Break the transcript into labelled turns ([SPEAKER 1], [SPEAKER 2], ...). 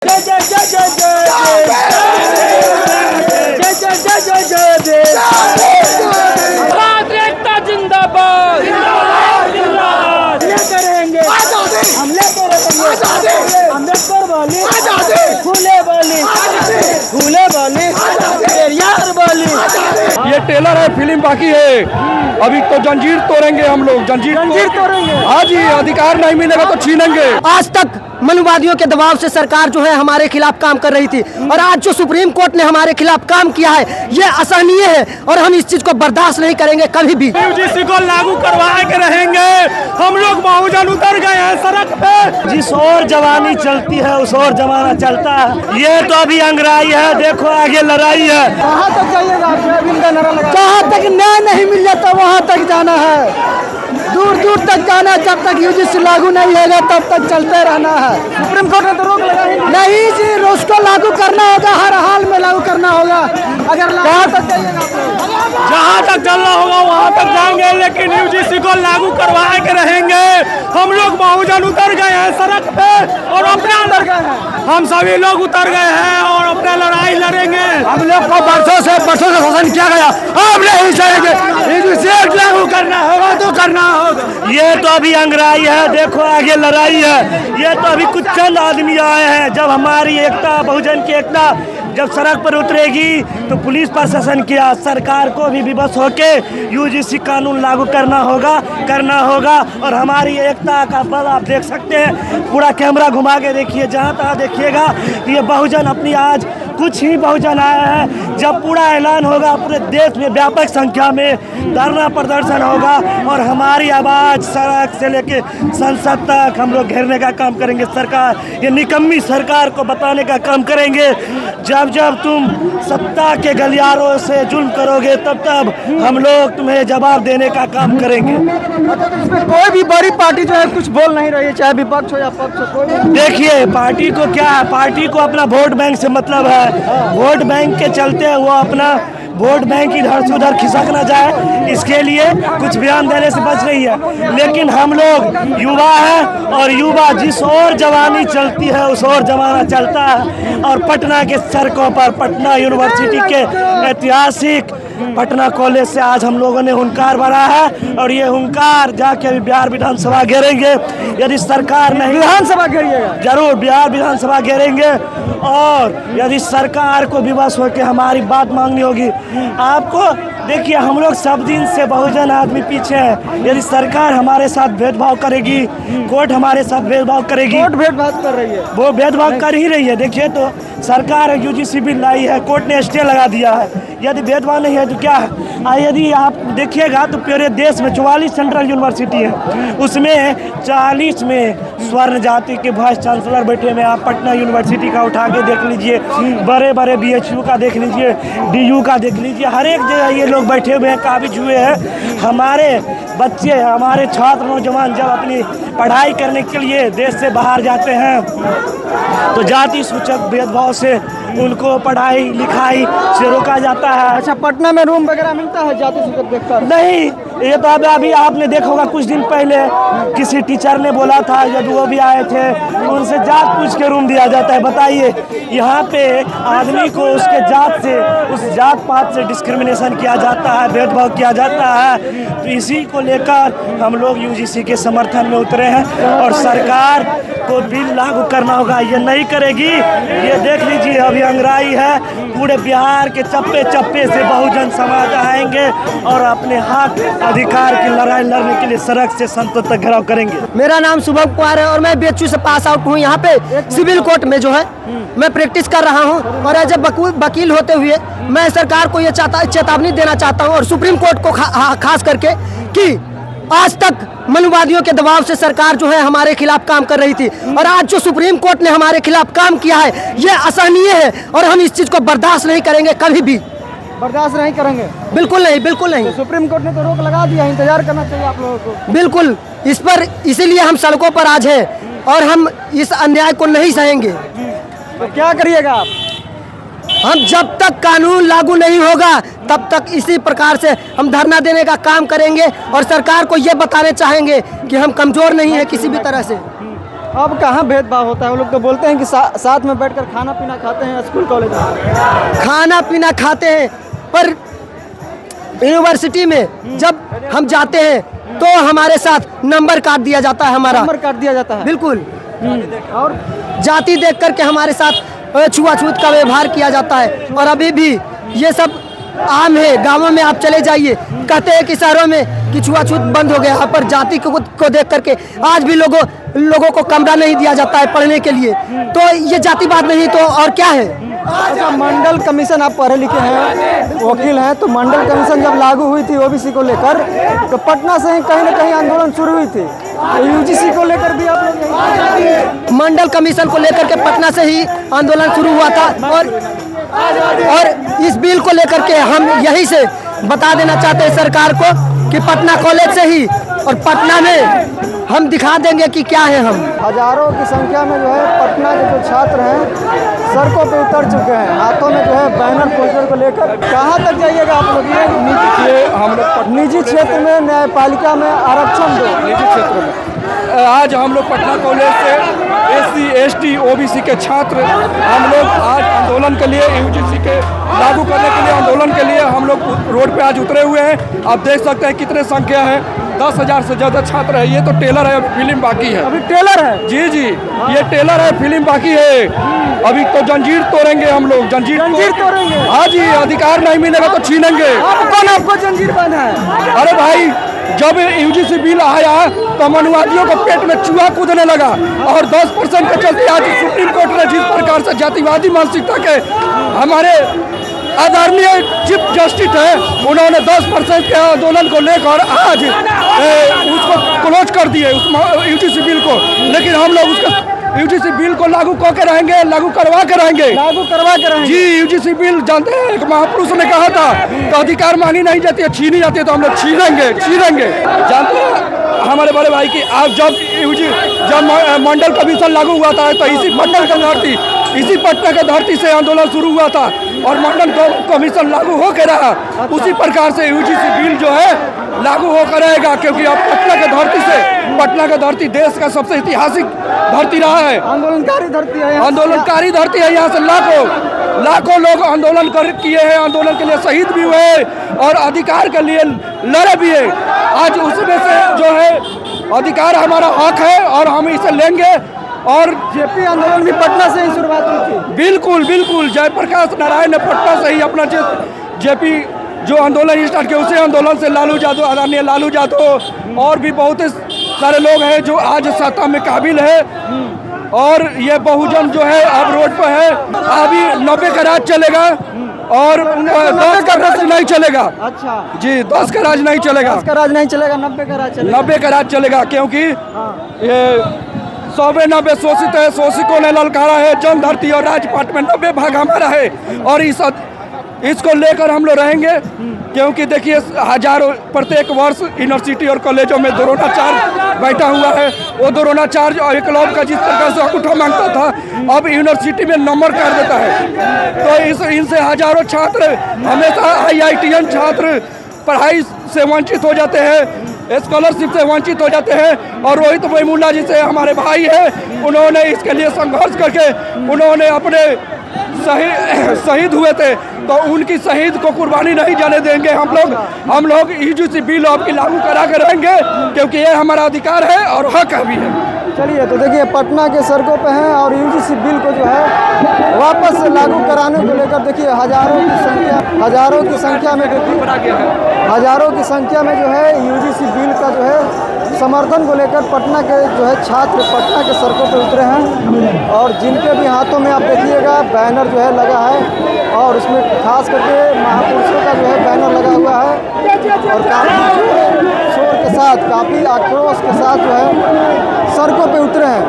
[SPEAKER 1] जय जय जय जय जय जय जय जय जय जय एकता जिंदाबाद करेंगे हमले करेंगे अम्बेडकर वाली फूले वाली फूले वाली यार वाली।
[SPEAKER 2] ये टेलर है, फिल्म बाकी है। अभी तो जंजीर तोड़ेंगे हम लोग, जंजीर
[SPEAKER 1] तोड़ेंगे।
[SPEAKER 2] हाँ जी, अधिकार नहीं मिलेगा तो छीनेंगे।
[SPEAKER 3] आज तक मनुवादियों के दबाव से सरकार जो है हमारे खिलाफ काम कर रही थी और आज जो सुप्रीम कोर्ट ने हमारे खिलाफ काम किया है ये असहनीय है और हम इस चीज को बर्दाश्त नहीं करेंगे कभी भी।
[SPEAKER 2] यूजीसी को लागू करवाए के रहेंगे। हम लोग बहुजन उतर गए हैं सड़क पे।
[SPEAKER 4] जिस ओर जवानी चलती है उस ओर जमाना चलता है। ये तो अभी अंगराई है, देखो आगे लड़ाई है।
[SPEAKER 1] कहाँ तक जाइएगा?
[SPEAKER 3] जहाँ तक न्याय नहीं मिल जाता वहाँ तक जाना है, दूर दूर तक जाना है। जब तक यूजीसी लागू नहीं होगा तब तक चलते रहना है।
[SPEAKER 1] सुप्रीम कोर्ट ने तो रोक लगाई
[SPEAKER 3] नहीं जी, उसको लागू करना होगा, हर हाल में लागू करना होगा।
[SPEAKER 1] अगर कहाँ तक जाइएगा?
[SPEAKER 2] जहाँ तक चलना होगा वहाँ तक जाएंगे, लेकिन यूजीसी को लागू करवाए के रहेंगे। हम लोग बहुजन उतर गए हैं सड़क पे और अपना हम सभी लोग उतर गए हैं और अपना लड़ाई लड़ेंगे। हम लोग को बरसों से शासन किया गया, अब नहीं सहेंगे। यूजीसी लागू करना होगा तो करना होगा।
[SPEAKER 4] ये तो अभी अंगराई है, देखो आगे लड़ाई है। ये तो अभी कुछ चंद आदमी आए हैं। जब हमारी एकता, बहुजन की एकता जब सड़क पर उतरेगी तो पुलिस प्रशासन की सरकार को भी विवश होके यूजीसी कानून लागू करना होगा। और हमारी एकता का बल आप देख सकते हैं। पूरा कैमरा घुमा के देखिए, जहाँ तहाँ देखिएगा ये बहुजन अपनी आज कुछ ही बहुजन आए हैं। जब पूरा ऐलान होगा पूरे देश में व्यापक संख्या में धरना प्रदर्शन होगा और हमारी आवाज़ सड़क से लेके संसद तक हम लोग घेरने का काम करेंगे। सरकार, ये निकम्मी सरकार को बताने का काम करेंगे। जब तुम सत्ता के गलियारों से जुल्म करोगे तब हम लोग तुम्हें जवाब देने का काम करेंगे।
[SPEAKER 1] कोई भी बड़ी पार्टी जो है कुछ बोल नहीं रही है, चाहे विपक्ष हो या पक्ष हो। कोई
[SPEAKER 4] देखिए पार्टी को क्या है, पार्टी को अपना वोट बैंक से मतलब है। वोट बैंक के चलते वो अपना वोट बैंक इधर से उधर खिसक ना जाए, इसके लिए कुछ बयान देने से बच रही है। लेकिन हम लोग युवा हैं और युवा जिस ओर जवानी चलती है उस ओर जमाना चलता है। और पटना के सड़कों पर पटना यूनिवर्सिटी के ऐतिहासिक पटना कॉलेज से आज हम लोगों ने हुंकार भरा है और ये हुंकार जाके अभी बिहार विधानसभा घेरेंगे। यदि सरकार नहीं,
[SPEAKER 1] विधानसभा घेरिएगा
[SPEAKER 4] जरूर बिहार विधानसभा घेरेंगे और यदि सरकार को विवश होकर हमारी बात मांगनी होगी। आपको देखिए, हम लोग सब दिन से बहुजन आदमी पीछे है। यदि सरकार हमारे साथ भेदभाव करेगी, कोर्ट हमारे साथ भेदभाव करेगी,
[SPEAKER 1] कोर्ट भेदभाव कर रही है,
[SPEAKER 4] वो भेदभाव कर ही रही है। देखिए तो सरकार यूजीसी बिल लाई है, कोर्ट ने स्टे लगा दिया है। यदि भेदभाव नहीं है तो क्या है? यदि आप देखिएगा तो पूरे देश में 44 सेंट्रल यूनिवर्सिटी है, उसमें 40 में स्वर्ण जाति के वाइस चांसलर बैठे हुए। आप पटना यूनिवर्सिटी का उठा के देख लीजिए, बड़े बड़े BHU का देख लीजिए, DU का देख लीजिए, हर एक जगह ये लोग बैठे हुए हैं, काबिज हुए हैं। हमारे बच्चे, हमारे छात्र नौजवान जब अपनी पढ़ाई करने के लिए देश से बाहर जाते हैं तो जाति सूचक भेदभाव से उनको पढ़ाई लिखाई से रोका जाता है।
[SPEAKER 1] अच्छा, पटना में रूम वगैरह मिलता है जाति सूचक देखकर?
[SPEAKER 4] नहीं, ये तो अभी आपने देखा होगा कुछ दिन पहले किसी टीचर ने बोला था, जब वो भी आए थे उनसे जात पूछ के रूम दिया जाता है। बताइए, यहाँ पे आदमी को उसके जात से, उस जात पात से डिस्क्रिमिनेशन किया जाता है, भेदभाव किया जाता है। तो इसी को लेकर हम लोग यूजीसी के समर्थन में उतरे हैं और सरकार को बिल लागू करना होगा। ये नहीं करेगी, ये देख लीजिए अभी अंगराई है। पूरे बिहार के चप्पे चप्पे से बहुजन समाज आएंगे और अपने हक अधिकार की लड़ाई लड़ने के लिए सड़क से संसद तक घेराव करेंगे।
[SPEAKER 3] मेरा नाम शुभम कुमार है और मैं BHU से पास आउट हूँ। यहाँ पे सिविल कोर्ट में जो है मैं प्रैक्टिस कर रहा हूँ और एज ए वकील होते हुए मैं सरकार को ये चेतावनी देना चाहता हूँ और सुप्रीम कोर्ट को खास करके कि आज तक मनुवादियों के दबाव से सरकार जो है हमारे खिलाफ काम कर रही थी और आज जो सुप्रीम कोर्ट ने हमारे खिलाफ काम किया है ये असहनीय है और हम इस चीज को बर्दाश्त नहीं करेंगे कभी भी।
[SPEAKER 1] बर्दाश्त नहीं करेंगे?
[SPEAKER 3] बिल्कुल नहीं, बिल्कुल नहीं।
[SPEAKER 1] तो सुप्रीम कोर्ट ने तो रोक लगा दिया, इंतजार करना चाहिए आप लोगों को।
[SPEAKER 3] बिल्कुल, इस पर इसीलिए हम सड़कों पर आज हैं और हम इस अन्याय को नहीं सहेंगे।
[SPEAKER 1] तो क्या करिएगा आप?
[SPEAKER 3] हम जब तक कानून लागू नहीं होगा तब तक इसी प्रकार से हम धरना देने का काम करेंगे और सरकार को ये बताने चाहेंगे कि हम कमजोर नहीं है किसी भी तरह से।
[SPEAKER 1] अब कहाँ भेदभाव होता है? वो लोग तो बोलते हैं कि साथ में बैठकर खाना पीना खाते हैं स्कूल कॉलेज में।
[SPEAKER 3] खाना पीना खाते हैं, पर यूनिवर्सिटी में जब हम जाते हैं तो हमारे साथ नंबर काट दिया जाता है हमारा।
[SPEAKER 1] नंबर काट दिया जाता है।
[SPEAKER 3] बिल्कुल।
[SPEAKER 1] और
[SPEAKER 3] जाति देख करके हमारे साथ छुआछूत का व्यवहार किया जाता है, और अभी भी ये सब आम है। गांवों में आप चले जाइए, कहते हैं कि शहरों में कि छुआछूत बंद हो गया, यहाँ पर जाति को देख करके आज भी लोगों को कमरा नहीं दिया जाता है पढ़ने के लिए। तो ये जातिवाद नहीं तो और क्या है?
[SPEAKER 1] अच्छा, मंडल कमीशन, आप पढ़े लिखे हैं, वकील हैं, तो मंडल कमीशन जब लागू हुई थी ओबीसी को लेकर, तो पटना से ही कहीं ना कहीं आंदोलन शुरू हुई थी। तो यूजीसी को लेकर भी आप लोग
[SPEAKER 3] मंडल कमीशन को लेकर के पटना से ही आंदोलन शुरू हुआ था, और इस बिल को लेकर के हम यही से बता देना चाहते हैं सरकार को कि पटना कॉलेज से ही और पटना में हम दिखा देंगे कि क्या है हम।
[SPEAKER 1] हजारों की संख्या में जो है पटना के जो छात्र हैं सड़कों पे उतर चुके हैं, हाथों में जो है बैनर पोस्टर को लेकर। कहाँ तक जाइएगा आप लोग? ये हम लोग निजी क्षेत्र में न्यायपालिका में आरक्षण दो।
[SPEAKER 2] निजी क्षेत्र में आज हम लोग पटना कॉलेज से SC ST OBC के छात्र हम लोग आज आंदोलन के लिए यूजीसी के लागू करने के लिए आंदोलन के लिए हम लोग रोड पे आज उतरे हुए हैं। आप देख सकते हैं कितने संख्या है, 10,000 से ज़्यादा छात्र है। ये तो टेलर है, फिल्म बाकी है।
[SPEAKER 1] अभी टेलर है?
[SPEAKER 2] जी जी, ये टेलर है, फिल्म बाकी है। अभी तो जंजीर तोड़ेंगे हम लोग, जंजीर
[SPEAKER 1] तोड़ेंगे।
[SPEAKER 2] हाँ जी, अधिकार नहीं मिलेगा तो छीनेंगे।
[SPEAKER 1] आपको जंजीर बंधा है?
[SPEAKER 2] अरे भाई, जब यूजीसी बिल आया तो मनुवादियों को पेट में चूहा कूदने लगा, और 10% के चलते आज सुप्रीम कोर्ट ने जिस प्रकार से जातिवादी मानसिकता के हमारे आदरणीय चीफ जस्टिस है, उन्होंने 10% के आंदोलन को लेकर आज उसको क्लोज कर दिए उस यूजीसी बिल को। लेकिन हम लोग उसका यूजीसी बिल को लागू करके रहेंगे, लागू करवा के रहेंगे। जी, यूजीसी बिल जानते हैं, एक महापुरुष ने कहा था तो अधिकार मांगी नहीं जाती है, छीनी जाती है, तो हम लोग छीनेंगे। जानते हैं हमारे बड़े भाई की आज जब मंडल कमीशन लागू हुआ था तो इसी पटना के धरती से आंदोलन शुरू हुआ था, और मंडल कमीशन लागू हो के रहा। उसी प्रकार से यूजीसी बिल जो है लागू होकर रहेगा, क्योंकि अब पटना का धरती देश का सबसे ऐतिहासिक धरती रहा है,
[SPEAKER 1] आंदोलनकारी
[SPEAKER 2] धरती है। यहाँ से लाखों लोग आंदोलन किए हैं, आंदोलन के लिए शहीद भी हुए और अधिकार के लिए लड़े भी है। आज उसमें से जो है अधिकार हमारा हक है और हम इसे लेंगे। और
[SPEAKER 1] जेपी आंदोलन भी पटना से ही शुरुआत हुई थी।
[SPEAKER 2] बिल्कुल, जयप्रकाश नारायण ने पटना से ही अपना जेपी जो आंदोलन स्टार्ट किया, उसी आंदोलन से लालू यादव, आदरणीय लालू यादव और भी बहुत सारे लोग हैं जो आज सत्ता में काबिल है। और ये बहुजन जो है अब रोड पर है। अभी 90 का राज चलेगा और 10 का राज नहीं चलेगा।
[SPEAKER 1] अच्छा
[SPEAKER 2] जी, 10 का राज नहीं चलेगा,
[SPEAKER 1] 10 का राज नहीं चलेगा, 90 का राज चलेगा।
[SPEAKER 2] 90 का राज चलेगा, क्योंकि ये 190 शोषित है, शोषितों ने ललकारा है जन धरती, और राजपाट में 90 भाग हमारा है। और इसको लेकर हम लोग रहेंगे, क्योंकि देखिए हजारों प्रत्येक वर्ष यूनिवर्सिटी और कॉलेजों में कोरोना चार्ज बैठा हुआ है। वो कोरोना चार्ज और एकलव्य का जिस प्रकार से अंगूठा मांगता था, अब यूनिवर्सिटी में नंबर कर देता है। तो इनसे हजारों छात्र, हमेशा IITian छात्र पढ़ाई से वंचित हो जाते हैं, स्कॉलरशिप से वंचित हो जाते हैं। और रोहित वेमुला जी से हमारे भाई हैं, उन्होंने इसके लिए संघर्ष करके उन्होंने अपने शहीद हुए थे, तो उनकी शहीद को कुर्बानी नहीं जाने देंगे हम लोग यूजीसी बिल आपकी लागू करा के रहेंगे, क्योंकि ये हमारा अधिकार है और हक भी है।
[SPEAKER 1] चलिए, तो देखिए पटना के सड़कों पे हैं और यूजीसी बिल को जो है वापस लागू कराने को लेकर देखिए हजारों की संख्या में जो है यूजीसी बिल का जो है समर्थन को लेकर पटना के जो है छात्र पटना के सड़कों पे उतरे हैं। और जिनके भी हाथों में आप देखिएगा बैनर जो है लगा है, और उसमें खास करके महापुरुषों का जो है बैनर लगा हुआ है, और काफ़ी शोर के साथ, काफ़ी आक्रोश के साथ जो है सड़कों पे उतरे हैं।